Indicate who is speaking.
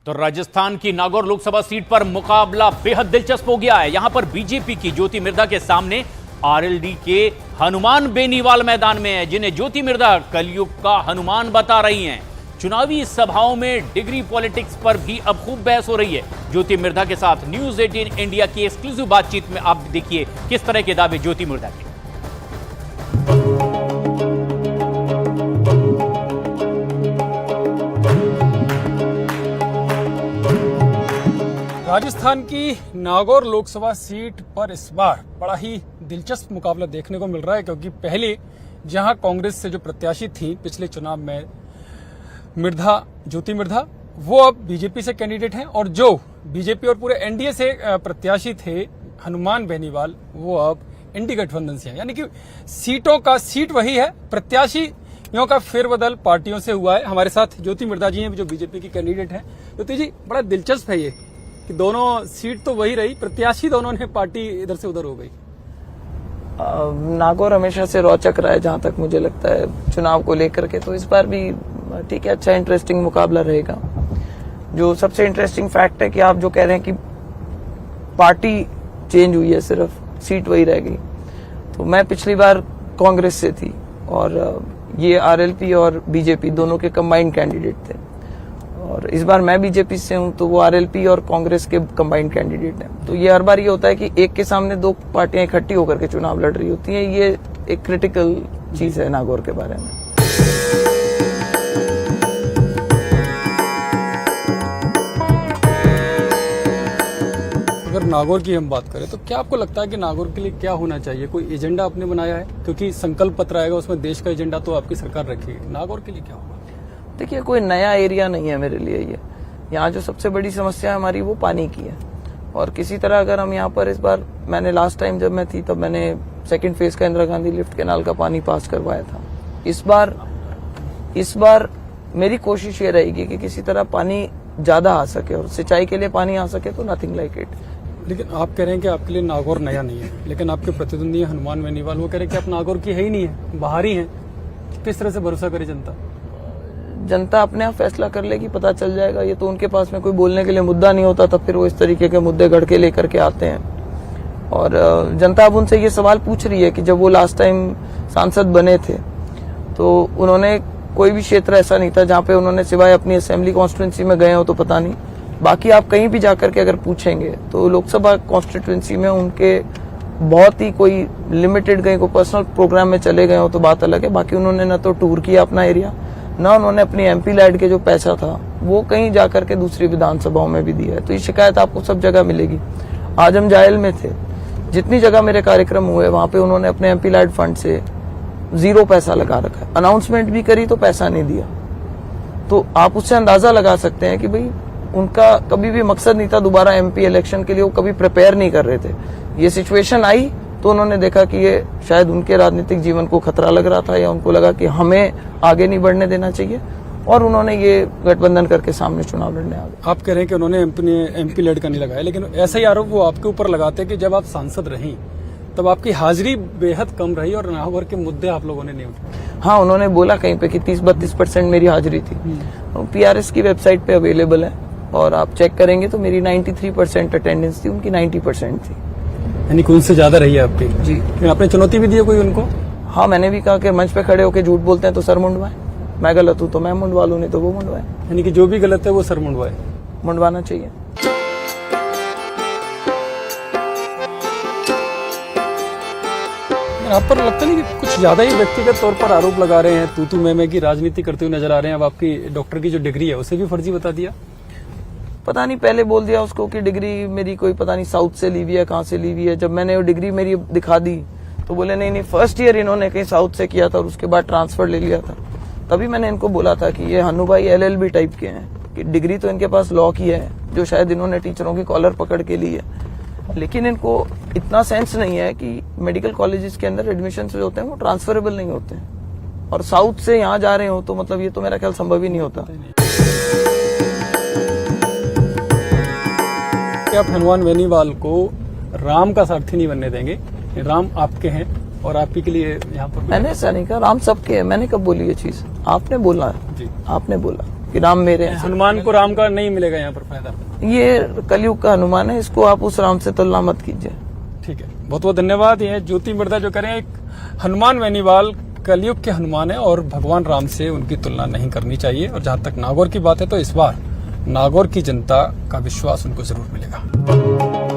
Speaker 1: तो राजस्थान की नागौर लोकसभा सीट पर मुकाबला बेहद दिलचस्प हो गया है। यहां पर बीजेपी की ज्योति मिर्धा के सामने आरएलडी के हनुमान बेनीवाल मैदान में है, जिन्हें ज्योति मिर्धा कलयुग का हनुमान बता रही हैं। चुनावी सभाओं में डिग्री पॉलिटिक्स पर भी अब खूब बहस हो रही है। ज्योति मिर्धा के साथ न्यूज 18 इंडिया की एक्सक्लूसिव बातचीत में आप देखिए किस तरह के दावे ज्योति मिर्धा के।
Speaker 2: राजस्थान की नागौर लोकसभा सीट पर इस बार बड़ा ही दिलचस्प मुकाबला देखने को मिल रहा है, क्योंकि पहले जहां कांग्रेस से जो प्रत्याशी थी पिछले चुनाव में ज्योति मिर्धा, वो अब बीजेपी से कैंडिडेट हैं, और जो बीजेपी और पूरे एनडीए से प्रत्याशी थे हनुमान बेनीवाल, वो अब इंडी गठबंधन से हैं। यानी कि सीट वही है, प्रत्याशियों का फेरबदल पार्टियों से हुआ है। हमारे साथ ज्योति मिर्धा जी हैं जो बीजेपी की कैंडिडेट हैं। ज्योति जी, बड़ा दिलचस्प है ये कि दोनों सीट तो वही रही, प्रत्याशी दोनों ने पार्टी इधर से उधर हो गई।
Speaker 3: नागौर हमेशा से रोचक रहा है जहां तक मुझे लगता है चुनाव को लेकर के, तो इस बार भी ठीक है, अच्छा इंटरेस्टिंग मुकाबला रहेगा। जो सबसे इंटरेस्टिंग फैक्ट है कि आप जो कह रहे हैं कि पार्टी चेंज हुई है, सिर्फ सीट वही रह गई। तो मैं पिछली बार कांग्रेस से थी और ये आरएलपी और बीजेपी दोनों के कंबाइंड कैंडिडेट थे, और इस बार मैं बीजेपी से हूं तो वो आरएलपी और कांग्रेस के कंबाइंड कैंडिडेट हैं। तो ये हर बार ये होता है कि एक के सामने दो पार्टियां इकट्ठी होकर के चुनाव लड़ रही होती हैं। ये एक क्रिटिकल चीज है नागौर के बारे में।
Speaker 2: अगर नागौर की हम बात करें तो क्या आपको लगता है कि नागौर के लिए क्या होना चाहिए? कोई एजेंडा आपने बनाया है? क्योंकि संकल्प पत्र आएगा, उसमें देश का एजेंडा तो आपकी सरकार रखेगी। नागौर के लिए क्या होगा?
Speaker 3: देखिए, कोई नया एरिया नहीं है मेरे लिए ये। यहाँ जो सबसे बड़ी समस्या है हमारी वो पानी की है, और किसी तरह अगर हम यहाँ पर इस बार, मैंने लास्ट टाइम जब मैं थी तब मैंने सेकंड फेज का इंदिरा गांधी लिफ्ट कैनाल का पानी पास करवाया था। इस बार मेरी कोशिश ये रहेगी कि किसी तरह पानी ज्यादा आ सके और सिंचाई के लिए पानी आ सके, तो नथिंग लाइक इट।
Speaker 2: लेकिन आप कह रहे हैं कि आपके लिए नागौर नया नहीं है, लेकिन आपके प्रतिद्वंदी हनुमान बेनीवाल, वो कह रहे हैं कि आप नागौर की है ही नहीं है, बाहरी हैं। किस तरह से भरोसा करे जनता?
Speaker 3: जनता अपने आप फैसला कर लेगी, पता चल जाएगा। ये तो उनके पास में कोई बोलने के लिए मुद्दा नहीं होता, तब फिर वो इस तरीके के मुद्दे गढ़ के लेकर के आते हैं। और जनता अब उनसे ये सवाल पूछ रही है कि जब वो लास्ट टाइम सांसद बने थे तो उन्होंने कोई भी क्षेत्र ऐसा नहीं था जहाँ पे उन्होंने सिवाय अपनी असेंबली कॉन्स्टिट्यूंसी में गए हो तो पता नहीं, बाकी आप कहीं भी जाकर के अगर पूछेंगे तो लोकसभा कॉन्स्टिट्यूंसी में उनके बहुत ही कोई लिमिटेड कहीं को पर्सनल प्रोग्राम में चले गए हो तो बात अलग है। बाकी उन्होंने न तो टूर किया अपना एरिया, ना उन्होंने अपनी एमपी लैड के जो पैसा था वो कहीं जाकर के दूसरी विधानसभाओं में भी दिया है। तो ये शिकायत आपको सब जगह मिलेगी। आज हम जायल में थे, जितनी जगह मेरे कार्यक्रम हुए वहां पे उन्होंने अपने एमपी लैड फंड से 0 पैसा लगा रखा है। अनाउंसमेंट भी करी तो पैसा नहीं दिया। तो आप उससे अंदाजा लगा सकते हैं कि भाई उनका कभी भी मकसद नहीं था दोबारा एमपी इलेक्शन के लिए, वो कभी प्रिपेयर नहीं कर रहे थे। ये सिचुएशन आई तो उन्होंने देखा कि ये शायद उनके राजनीतिक जीवन को खतरा लग रहा था, या उनको लगा कि हमें आगे नहीं बढ़ने देना चाहिए, और उन्होंने ये गठबंधन करके सामने चुनाव लड़ने आ गए।
Speaker 2: आप कह रहे हैं कि उन्होंने एमपी लैड का नहीं लगाया, लेकिन ऐसा ही आरोप वो आपके ऊपर लगाते हैं कि जब आप सांसद रहीं तब आपकी हाजिरी बेहद कम रही और नागौर के मुद्दे आप लोगों ने नहीं उठाए।
Speaker 3: हाँ, उन्होंने बोला कहीं पे कि 30-32% मेरी हाजिरी थी। पीआरएस की वेबसाइट पे अवेलेबल है, और आप चेक करेंगे तो मेरी 93% अटेंडेंस थी, उनकी 90% थी।
Speaker 2: यानी कि उनसे ज्यादा रही है आपकी?
Speaker 3: जी।
Speaker 2: आपने चुनौती भी दी है कोई उनको?
Speaker 3: हाँ, मैंने भी कहा कि मंच पे खड़े होकर झूठ बोलते हैं तो सर मुंडवाए, मैं गलत हूँ तो मैं मुंडवा लूं, नहीं तो वो मुंडवाए।
Speaker 2: यानी कि जो भी गलत है वो सर मुंडवाए?
Speaker 3: मुंडवाना चाहिए।
Speaker 2: आप पर लगता नहीं कि कुछ ज्यादा ही व्यक्तिगत तौर पर आरोप लगा रहे हैं, तू मैं की राजनीति करते हुए नजर आ रहे हैं? अब आपकी डॉक्टर की जो डिग्री है उसे भी फर्जी बता दिया?
Speaker 3: पता नहीं, पहले बोल दिया उसको कि डिग्री मेरी कोई पता नहीं साउथ से ली हुई है, कहाँ से ली हुई है। जब मैंने वो डिग्री मेरी दिखा दी तो बोले नहीं, फर्स्ट ईयर इन्होंने कहीं साउथ से किया था और उसके बाद ट्रांसफर ले लिया था। तभी मैंने इनको बोला था कि ये हनु भाई LLB टाइप के हैं, कि डिग्री तो इनके पास लॉ की है जो शायद इन्होंने टीचरों की कॉलर पकड़ के ली है, लेकिन इनको इतना सेंस नहीं है कि मेडिकल कॉलेजेस के अंदर एडमिशन जो होते हैं वो ट्रांसफरेबल नहीं होते हैं, और साउथ से यहाँ जा रहे हो तो मतलब ये तो मेरा ख्याल संभव ही नहीं होता।
Speaker 2: आप हनुमान बेनीवाल को राम का सारथी नहीं बनने देंगे? राम आपके हैं और आप ही के लिए यहाँ पर?
Speaker 3: मैंने ऐसा नहीं कहा, राम सबके है। मैंने कब बोली ये चीज? आपने बोला,
Speaker 2: जी।
Speaker 3: आपने बोला। कि राम मेरे हैं।
Speaker 2: हनुमान को राम का नहीं मिलेगा यहाँ पर फायदा।
Speaker 3: ये कलयुग का हनुमान है, इसको आप उस राम से तुलना मत कीजिए।
Speaker 2: ठीक है, बहुत बहुत धन्यवाद। ये ज्योति मिर्धा जो करें, एक हनुमान बेनीवाल कलयुग के हनुमान है और भगवान राम से उनकी तुलना नहीं करनी चाहिए। और जहां तक नागौर की बात है तो इस बार नागौर की जनता का विश्वास उनको जरूर मिलेगा।